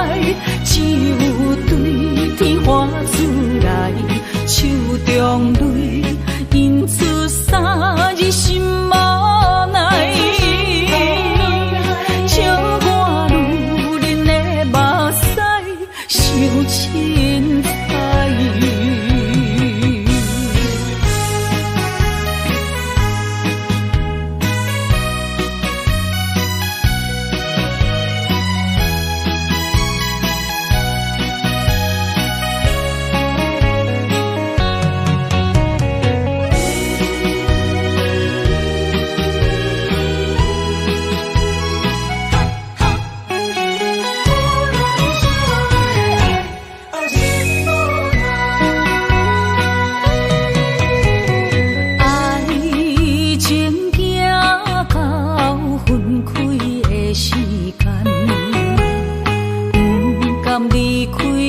爱，只有对天花出来，手中泪印出三字心无奈。笑我女人的目屎伤凊彩。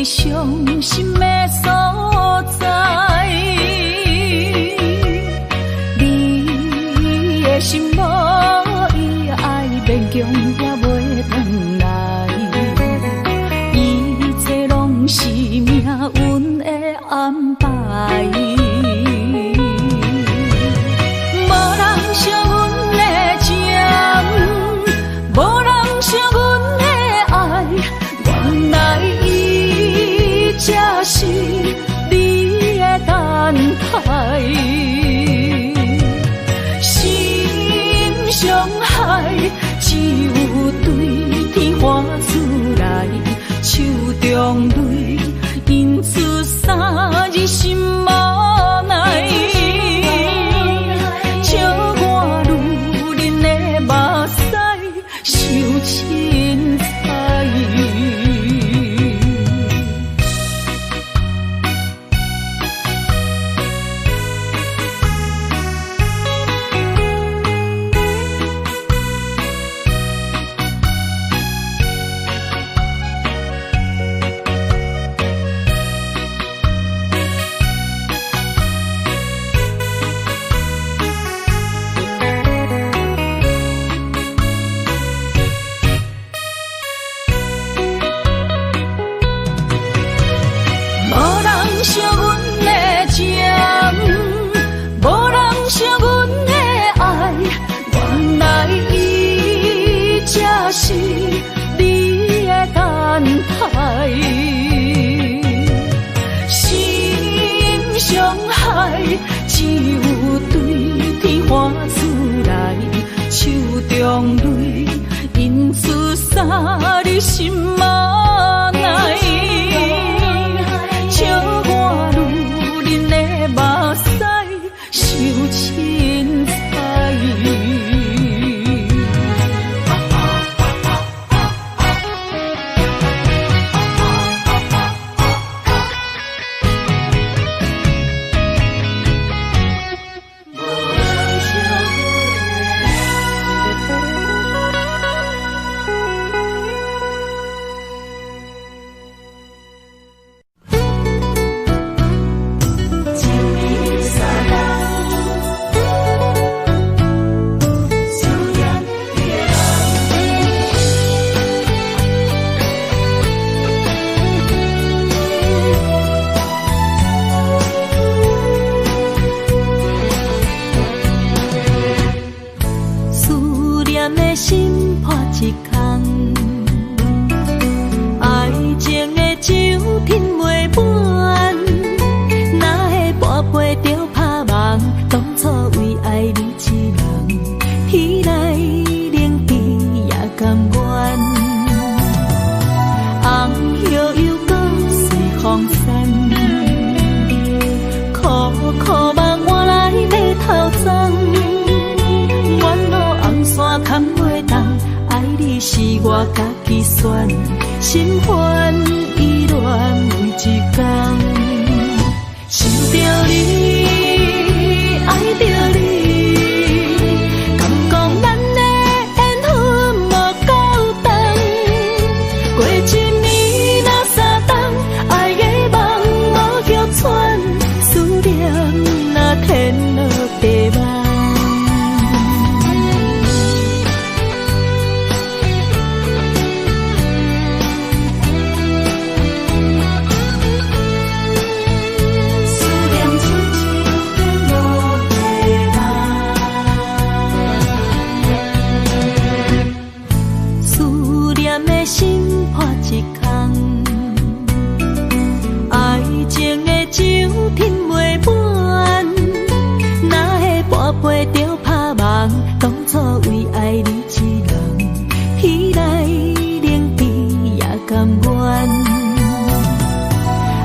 伤心的所在，你的心无伊爱勉强也袂转来，一切拢是命运的安排。无人惜阮的情，无人惜阮的爱，原来这是你的等待，心伤害，只有对天花出来，手中泪印出三字心无奈。笑我女人的目屎伤凊彩。惜阮的情，无人惜阮的爱，原来伊才是你的等待。心伤害，只有对天花出来，手中泪印出三字心无奈。笑我女人的目屎伤凊彩。心破一空，爱情的酒品袂满，哪会跋杯着拍梦？当初为爱你一人，天来冷滴也甘愿。红叶又搁随风散，苦苦梦换来马头鬃。远路红线牵袂动，爱你是我家己选，心烦意乱每一天。想着你，爱着你，敢讲咱的缘分无够长？过一年若三冬，爱的梦无叫喘，思念若天落地网。破一空。爱情的酒饮袂满，哪会跋杯着拍梦？当初为爱你一人，天来冷比也甘愿。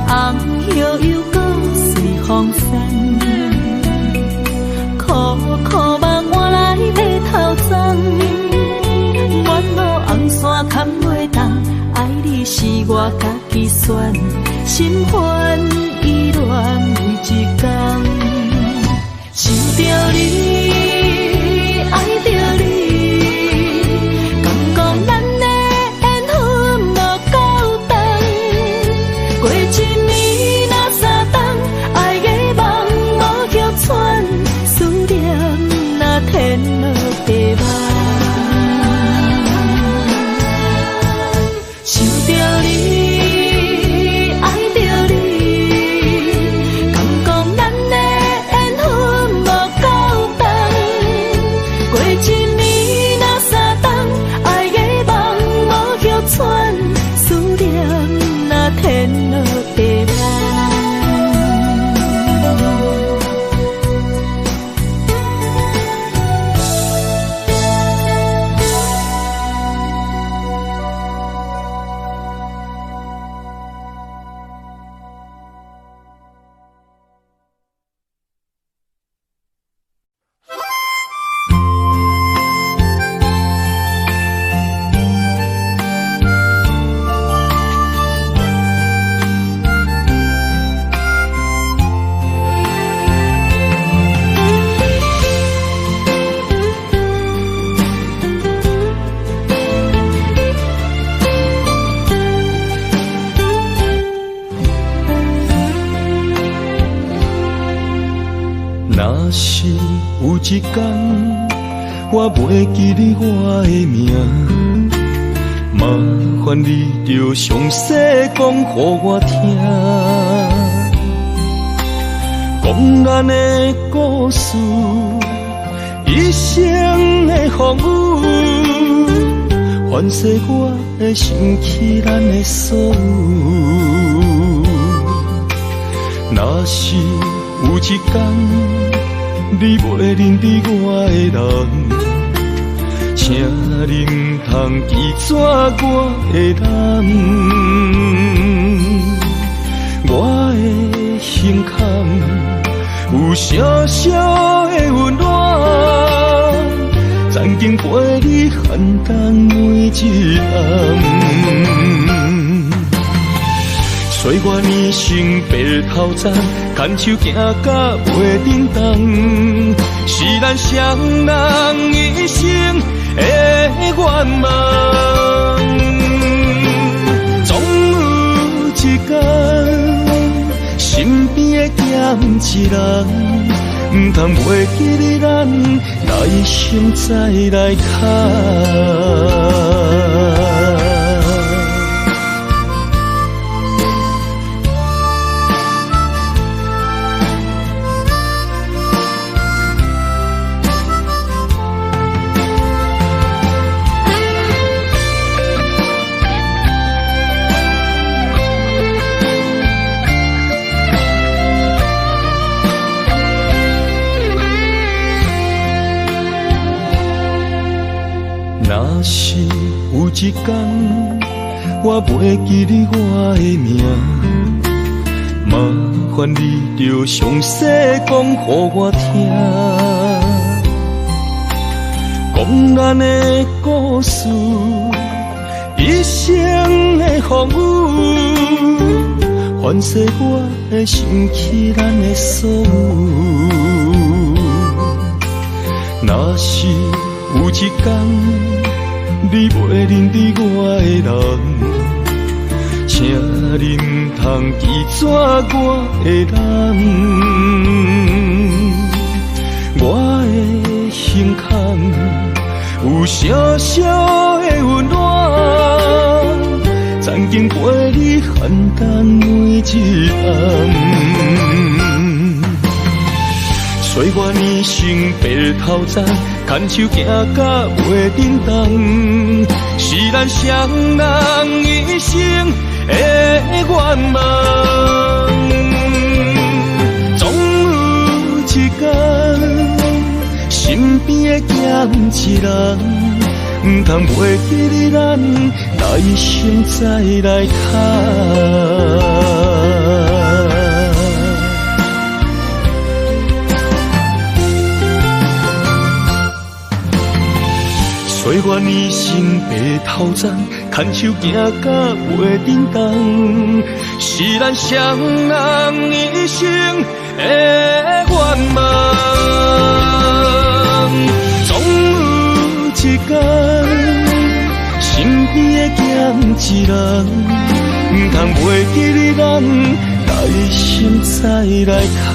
红叶又搁随风散，苦苦梦换来马头鬃。远路红线牵袂动，爱你是我家己选，心烦意乱为一天。想着你，爱着你，敢讲咱的缘分无够长，过一年若三冬，爱的梦无曲喘，思念若天落地网。想着你，爱着你，敢讲咱的缘分无够长，过一年若三冬，爱的梦无曲喘，思念若天落地网。若是有一天我袂记你我的名，麻烦你着详细讲予我听，讲咱的故事，一生的风雨，反噬我会想起咱的所有。若是有一天你袂认得我的人，请你唔通记住我的难。我的心坎有小小的温暖，曾经陪你寒冬每一暗。岁月年成白头鬃，牵手行到袂振动，是咱双人一生的愿望。总有一天，身边的欠一人，唔通袂记你咱来生再来看。若是有一天我袂记你我的名，麻烦你着详细讲予我听，讲咱的故事，一生的风雨，反噬我会想起咱的所有。若是有一天你袂认得我的人，请你唔通记住我的难。我的心坎有小小的温暖，曾经陪你寒冬每一暗。岁月年成白头鬃，牵手行到袂振动，是咱双人愿望。总有一天，身边的咸一人，唔通袂记你咱耐心再来谈。岁月年生白头鬃，牵手行到袂振动，是咱双人一生的愿望。总有一天，身边的咸一人，唔通袂记你咱耐心再来谈。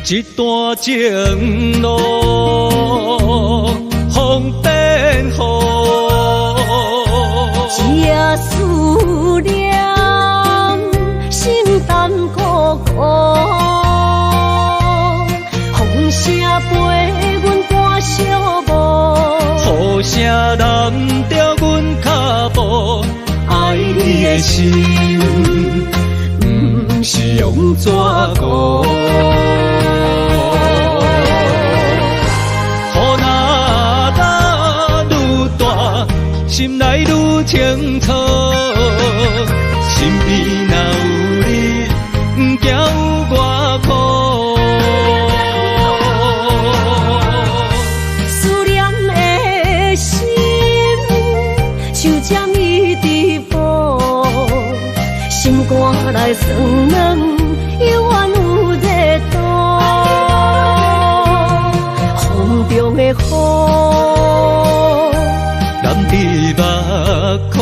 一段情路风变雨，一夜思念心淡孤孤，风声陪阮赶小步，雨声淋着阮脚步，爱你的心不是用纸糊。心内愈清楚，身边若有你，不惊有我苦。思念的心像针一直补，心肝内酸软，犹原有热度。风中的雨。染你目眶，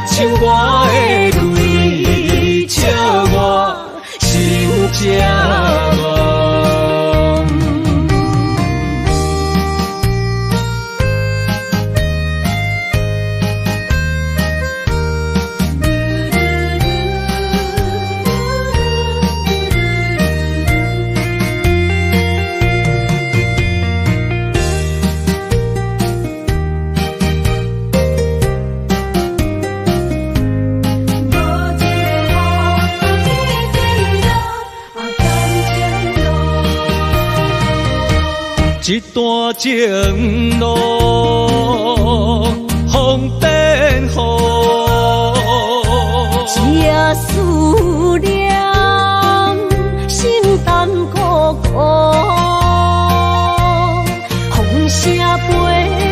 像我的泪，笑我心这乱。一段情路风变雨，一夜思念心淡孤孤，风声陪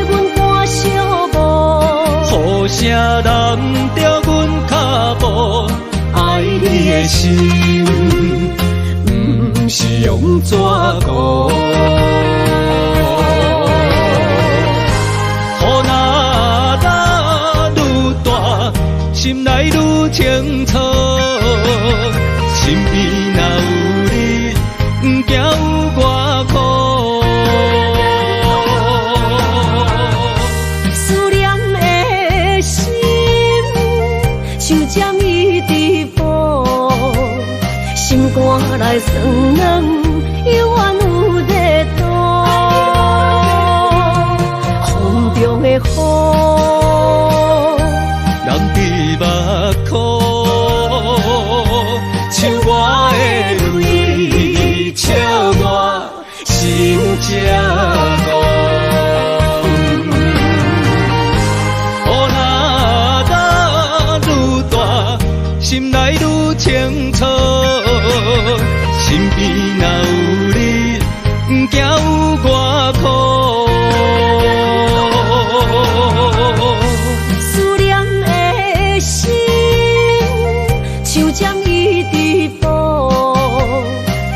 阮赶小步，雨声淋着阮脚步，爱你的心不是用纸糊。心内愈清楚，身边若有你，不惊有我苦。思念的心像针一直补，心肝内酸软，犹原有热度。风中的雨。目眶，像我的泪，笑我心这乱。雨若愈大，心内愈清楚，身边若有你，不惊有我苦。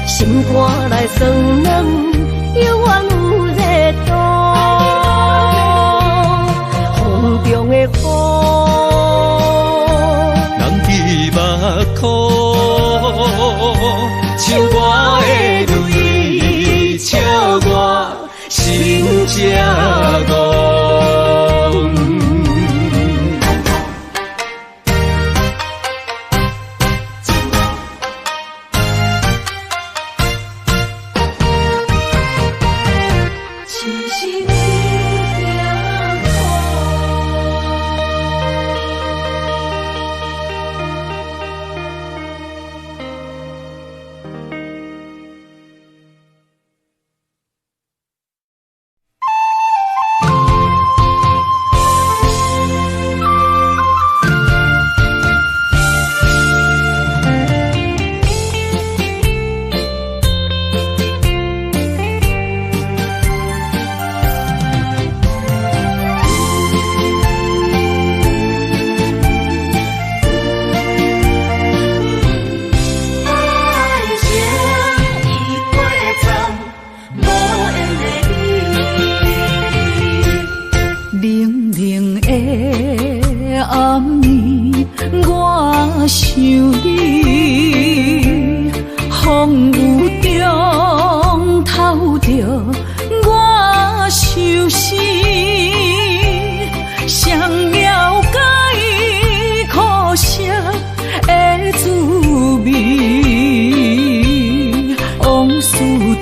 心肝内酸软，犹原有热度。风中的雨，淋你目眶，像我的泪，笑我心这乱。想你，风雨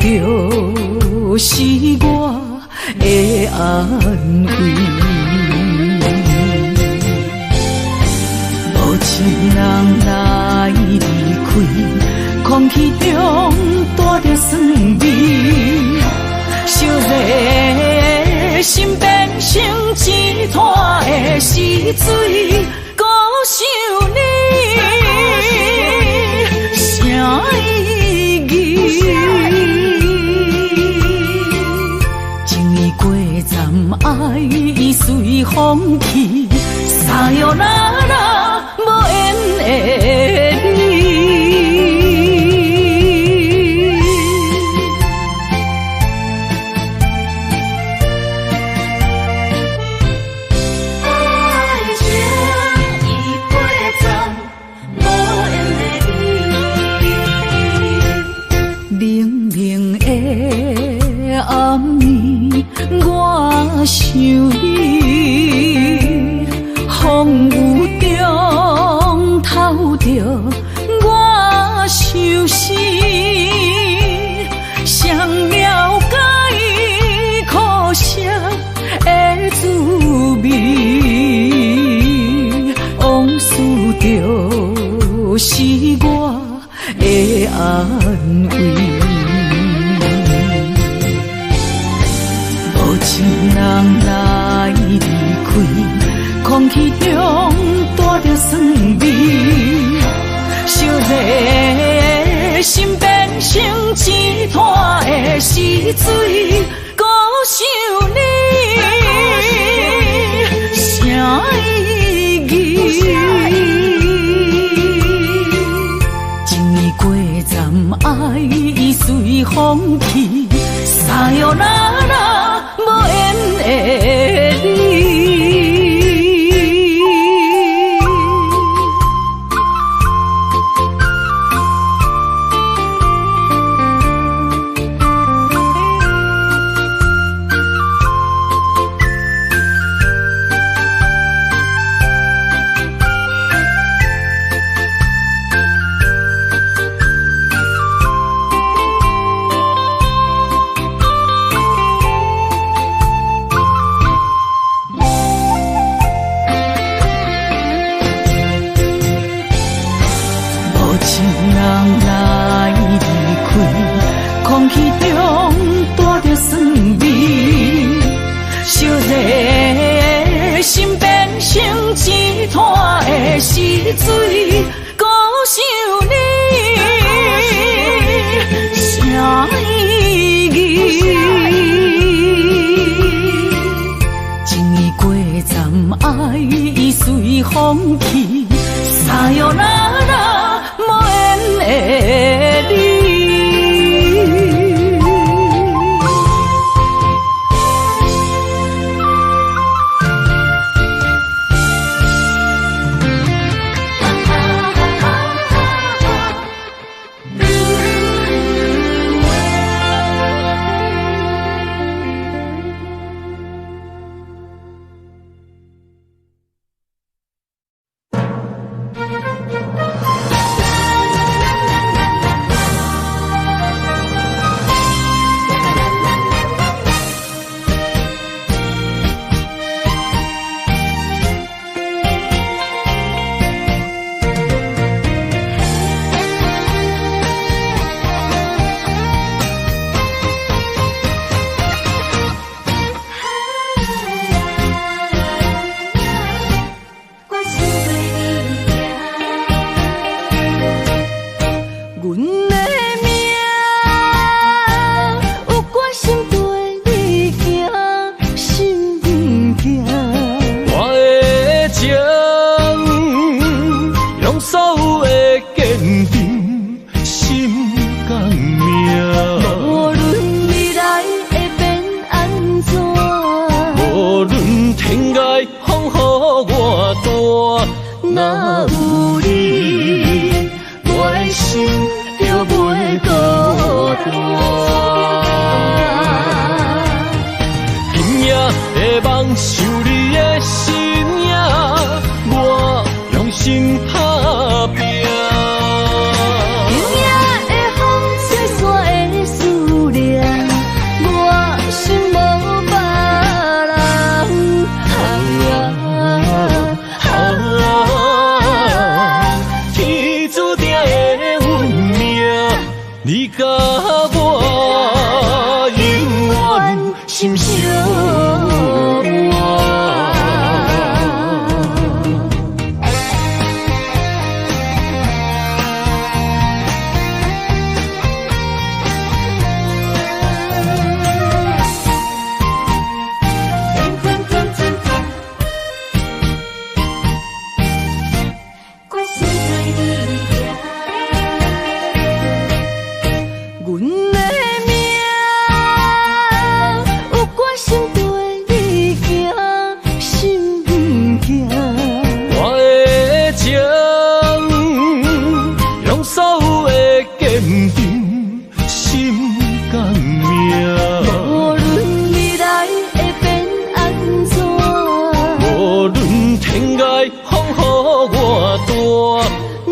就是我的安慰。无情人来离开，空气中带着酸味，烧热心变成一滩的死水，孤想你啥意义？情意过站，爱已随风去，撒哟啦啦，无缘的你。暗暝，我想你，风雨中透着我相思，谁了解苦涩的滋味？往事就是我的安慰。情人来离开，空气中带着酸味，烧热心变成一滩的死水，孤想你啥意义？情意过站，爱已随风去，撒哟啦啦，无缘的你。空气中带着酸味，烧热心变成一滩的死水，孤想你啥意义？情意过站，爱已随风去，撒哟啦啦，无缘的你。甲我永远心相偎。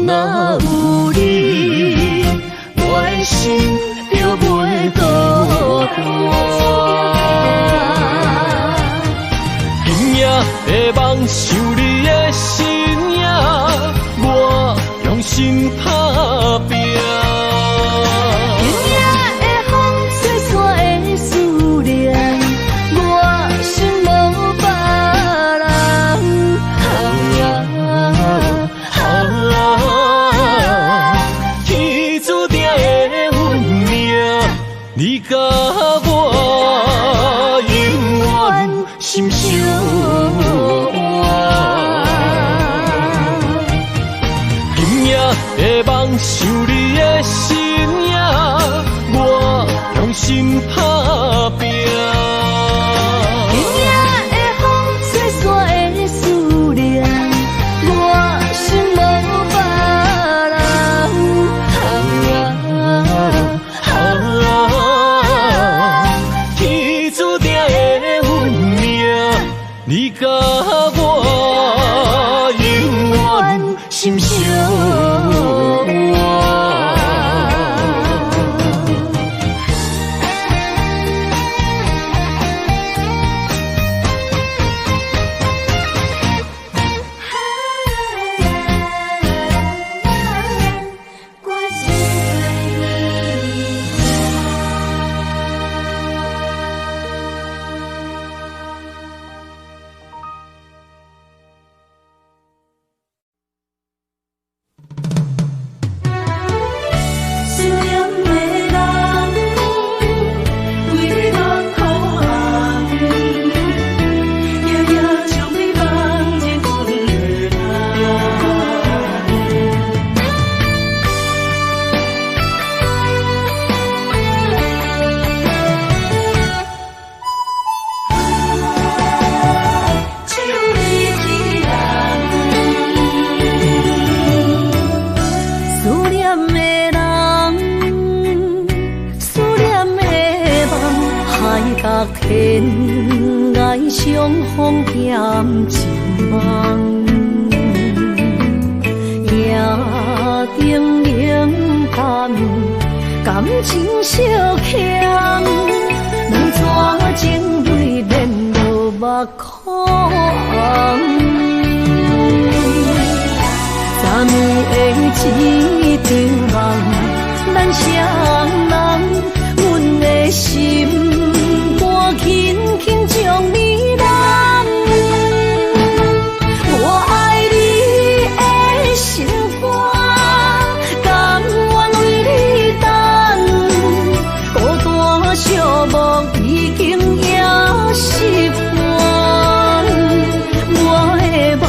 若有你，我的心就袂孤单。今夜的梦想你的身影，我用心打拼。今夜的风吹散的思念，我心无别人。你甲我永远心相偎。今夜的梦想你的身影，我用心打拼。今夜的风吹散的思念，我心无别人。你甲我永远心相偎。天涯相逢欠一梦，夜灯冷淡，感情小欠，两撮情泪连落目眶。昨暝的一场梦，咱双人，阮的心。轻轻将你揽，我爱你的心肝，甘愿为你等。孤单寂寞已经也习惯，我的梦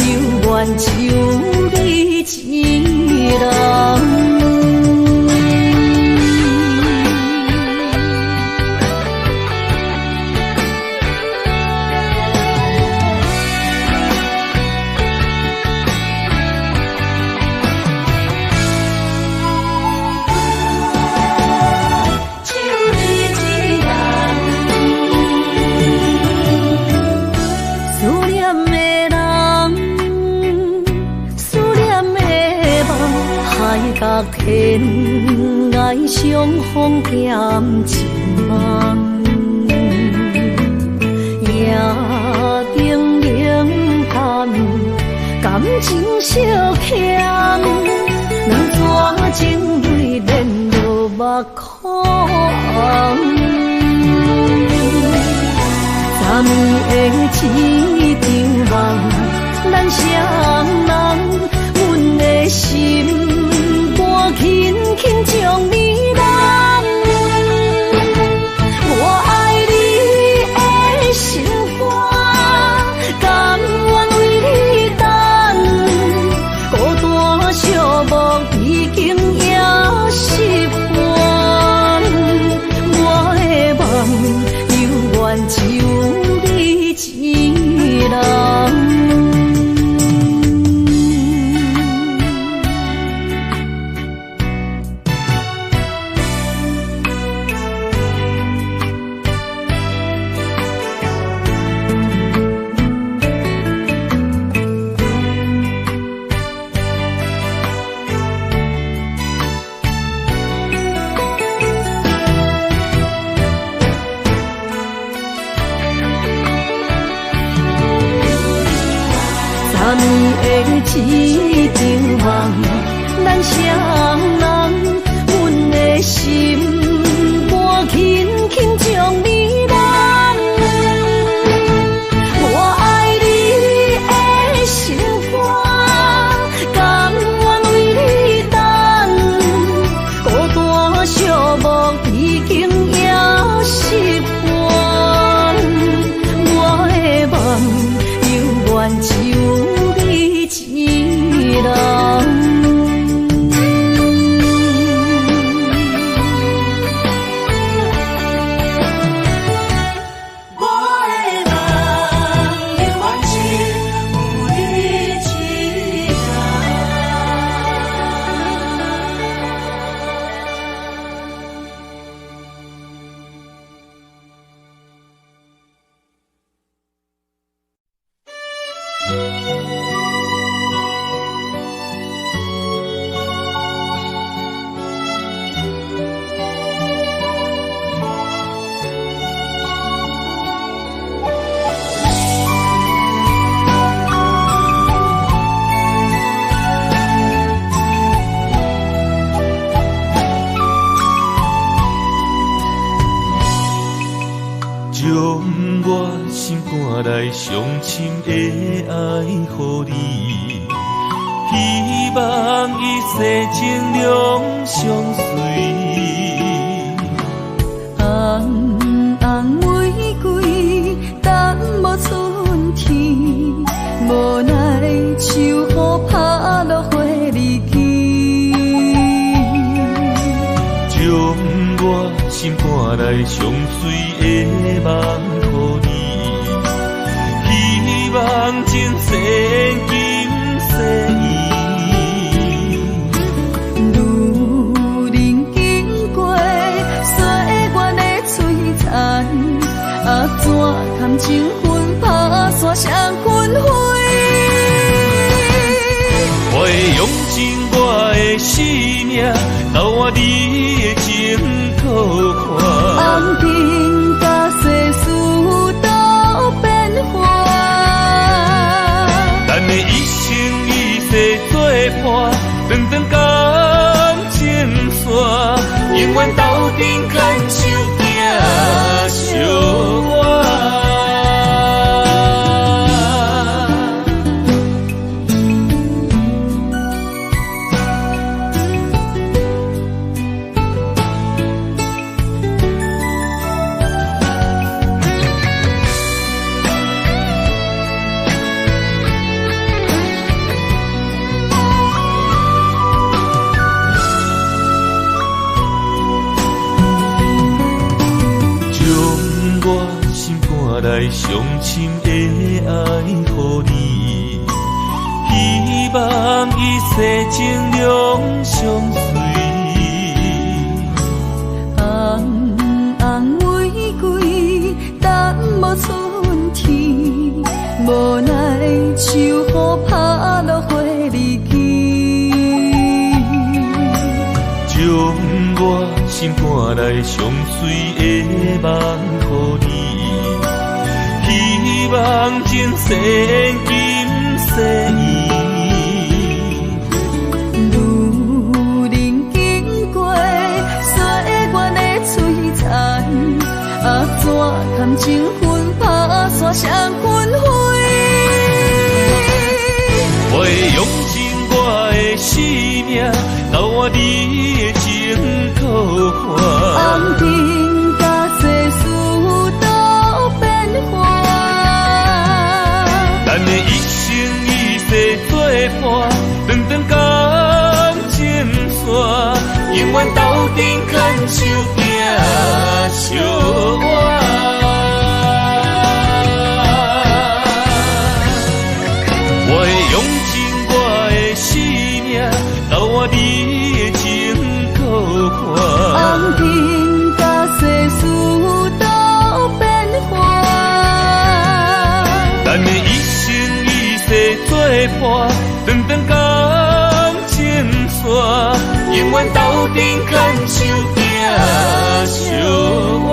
永远只有你一人。天涯相逢欠一梦，夜灯冷淡，感情小欠，两撮情泪连落苦红。昨暝的一场梦，咱双人，阮的心肝轻轻将你揽。我爱你的心肝，甘愿为你等。孤单寂寞已经也习惯，我的梦犹原只有你一人。昨暝的一场梦，咱双人，阮的心肝轻轻将你揽。我爱你的心肝，甘愿为你等。孤单寂寞已经也习惯，我的梦犹原只有一人。上深的爱予你，希望一世情两相随。红红玫瑰，等无春天，无奈秋雨拍落花离枝，将我心肝内上水的梦予你。希望今生今世意，如人经过岁月的璀璨，怎堪情分打散双魂飞？我会用尽我的生命，交换你的情可看。红尘甲世事都变化。咱的一生一世作伴，长长感情线，永远斗阵牵手行相伴。来上深的爱予你，希望一世情两相随。红红玫瑰，等无春天，无奈秋雨拍落花离枝，将我心肝内上水的梦予你。希望今生今世意，如人经过岁互相分开。我会用尽我的生命，交换你的情讨还。红尘甲世事都变化，咱的一生一世作伴，长长感情线，永远斗阵牵手行相伴。我会用尽我的生命，交换你的情讨还。红尘甲世事都变化，咱的一生一世作伴，长长感情线，永远斗阵牵手行相伴。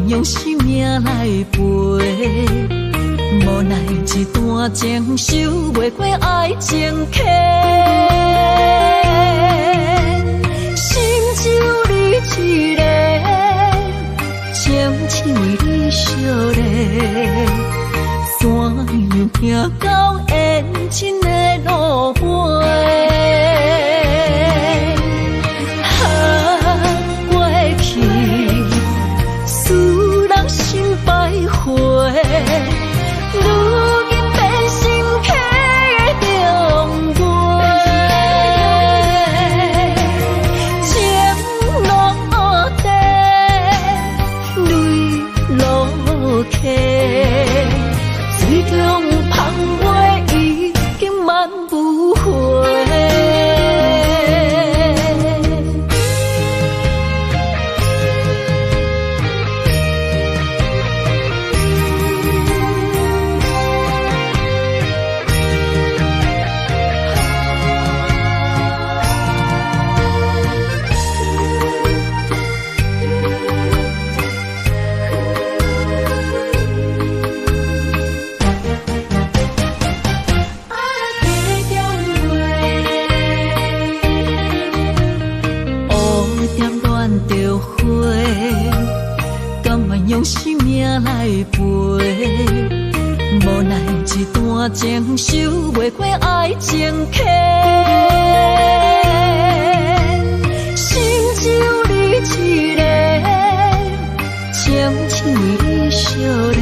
用生命来陪，无奈一段情守袂过爱情客，心只有你一个，情只为你烧热，山又行到缘尽的路尾。如今变心客的重陪，情落地，泪落下，水中芳袂已经挽不回。用生命来陪，无奈一段情守袂过爱情客，心只有你一个，情只为你烧热，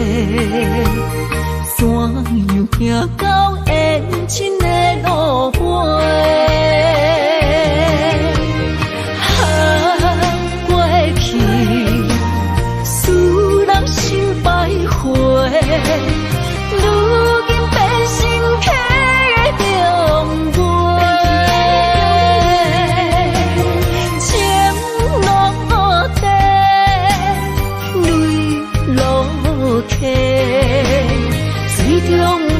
山又行到缘尽的路尾。如今变心客的重陪，情落地，泪落下，水中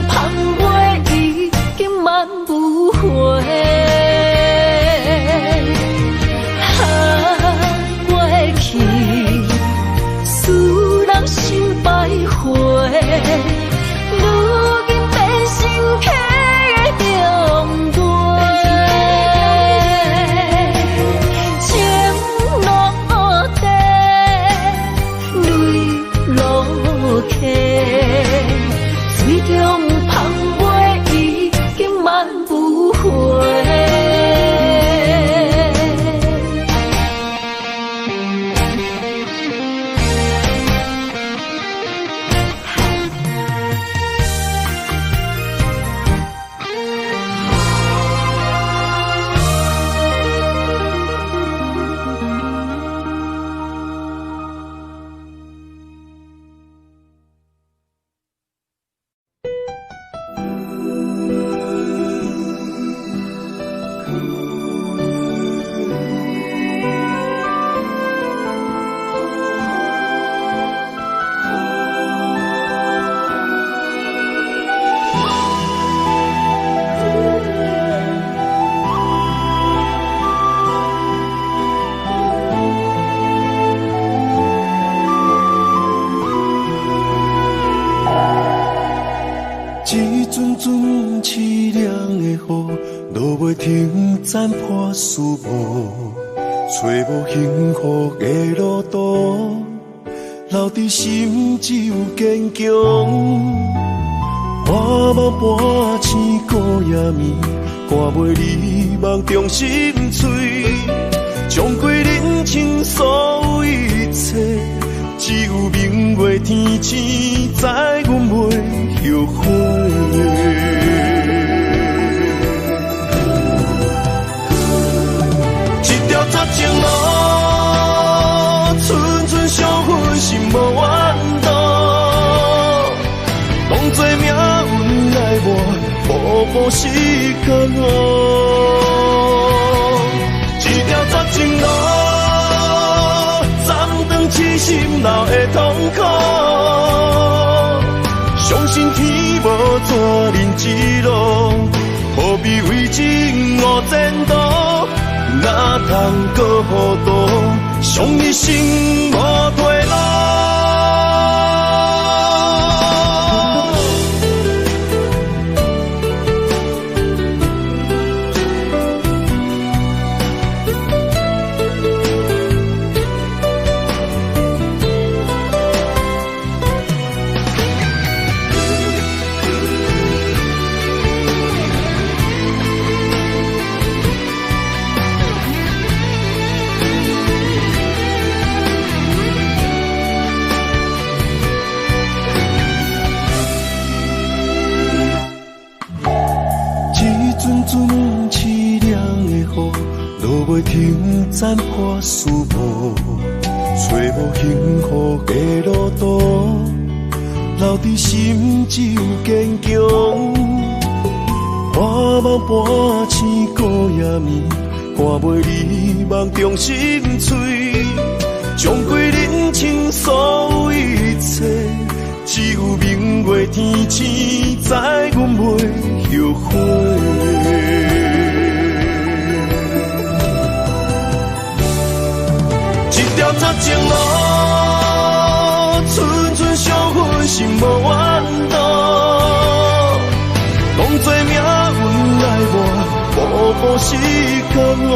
芳袂已经挽一阵阵凄凉的雨，落袂停，斩破思无，找无幸福的路途，留伫心只有坚强。半梦半醒孤夜眠，赶袂离梦中心碎，将过人生所有一切，只有明月天星知阮袂后悔。一条绝情路，寸寸相分心无怨妒，当作命运来磨，步步是甘露。一条绝情路，斩断痴心闹的痛苦。相信天无绝人之路，何必为情误前途？哪通搁糊涂，伤一生无退路。袂停，斩破思无，找无幸福的路途，留伫心只有坚强。半梦半醒孤夜眠，赶袂离梦中心碎，将过人生所有一切，只有明月天星知阮袂后悔。绝情路，寸寸相分心无怨妒，当作命运来磨，步步是甘露。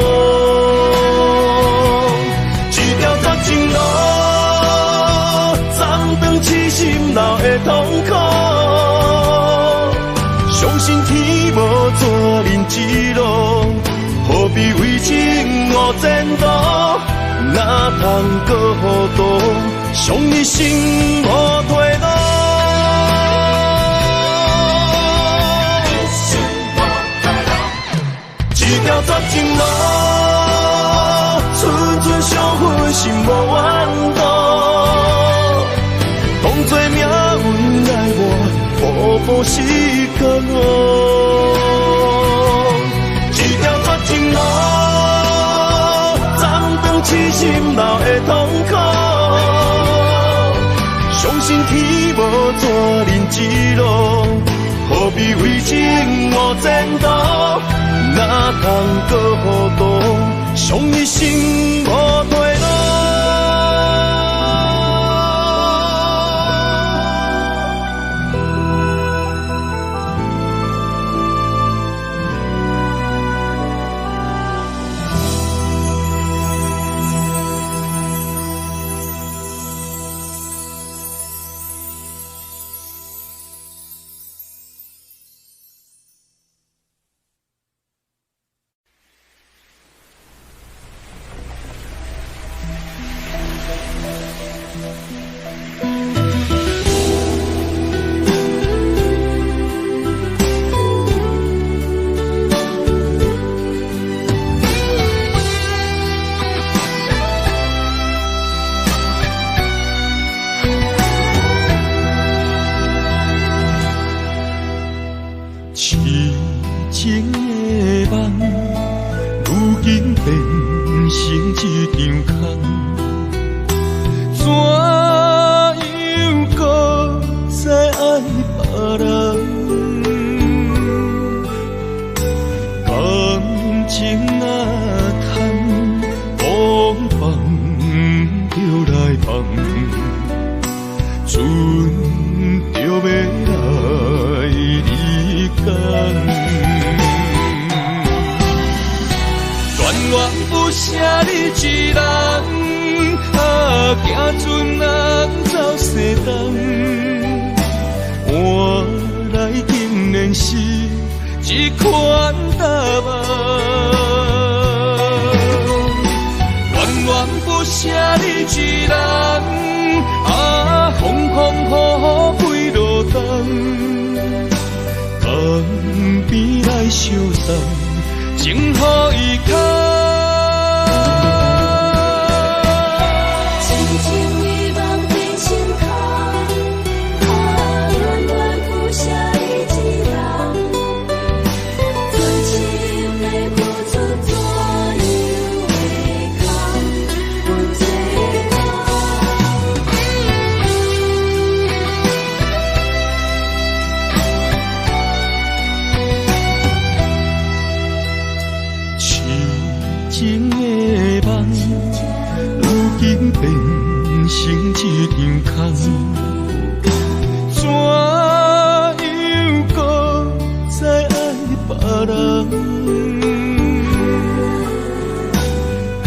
一条绝情路，斩断痴心闹的痛苦。相信天无绝人之路，何必为情误前途？哪通搁糊涂，伤一生无退路。一条绝情路，寸寸相分心无怨妒，当作命运来磨，步步是甘露。一条绝情路，痴心闹的痛苦，相信天无绝人之路，何必为情误前途？哪通搁糊涂，伤一生无退路。船就要来舍你一人，啊，行船人走西东，换来竟然是一款答案。恋恋不舍你一人，啊，风风雨雨几落冬，江边来相送，情予伊牵。变成一场空，怎样搁再爱别人？感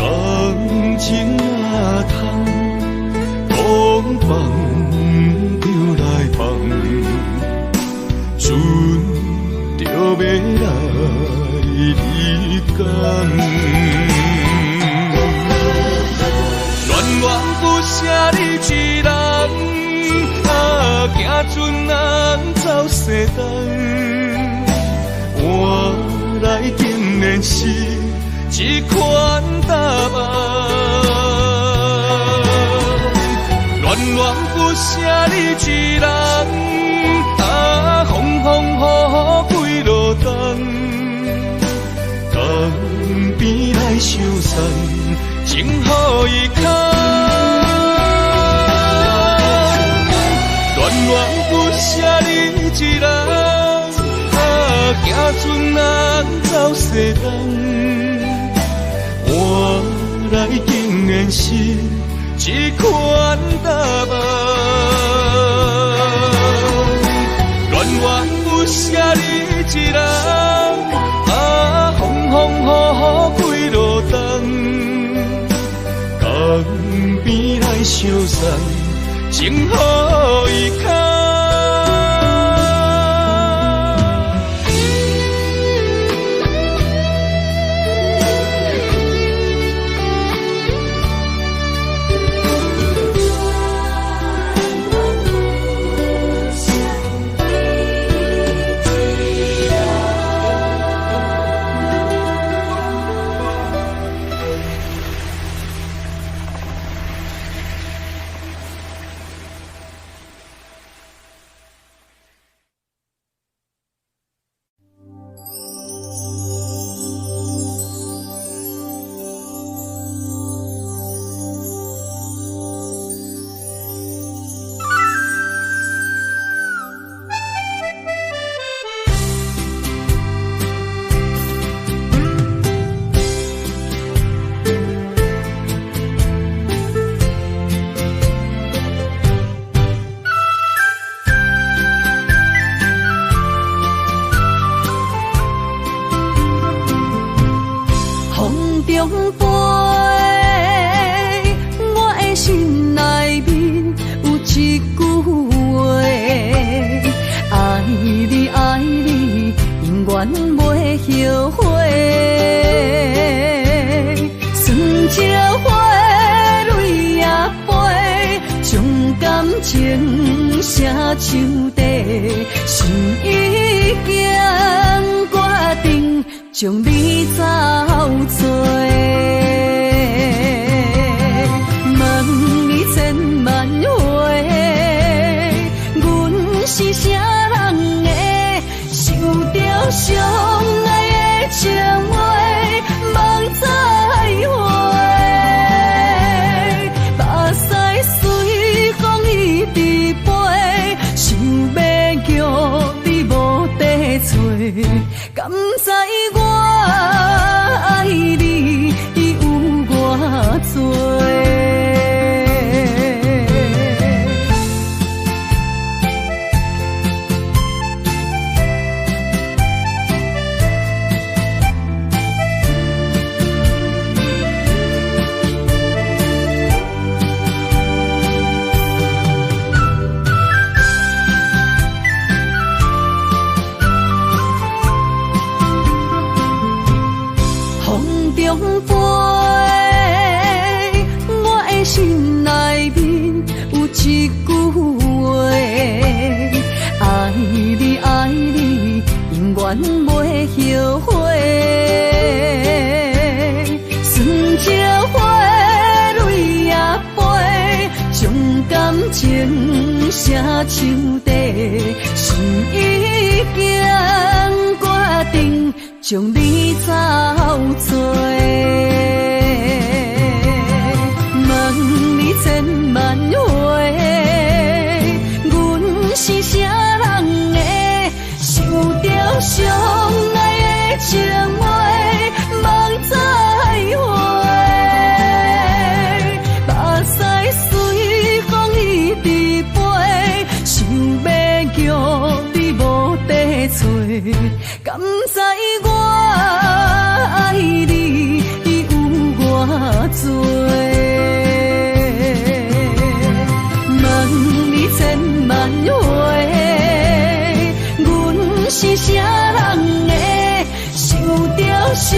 情若通，风放就来放，船就要来离港。恋不舍你一人，啊，行船人走西东，换来竟然是一款答案。恋恋不舍你一人，啊，风风雨雨几落冬，江边来相送，情予伊牵。恋不舍你一人，啊，行船人走西东，换来竟然是一款答案。恋不舍你一人，啊，风风雨雨几落冬，江边来相送，情予伊牵。将你走做，问你千万回，阮是啥人的，受着伤爱的情话，望再会。目屎随风一直飞，想要叫你无地找，敢知我？爱你有偌多？愿袂后悔。酸椒花蕊也飞，将感情写唱地，心已经决定将你走做。问你千万回，阮是啥人的？受着伤爱的情话，望再会。目屎随风一直飞，想要叫你无地找，敢知我爱你有偌多？问你千万回，阮是啥人的？受着伤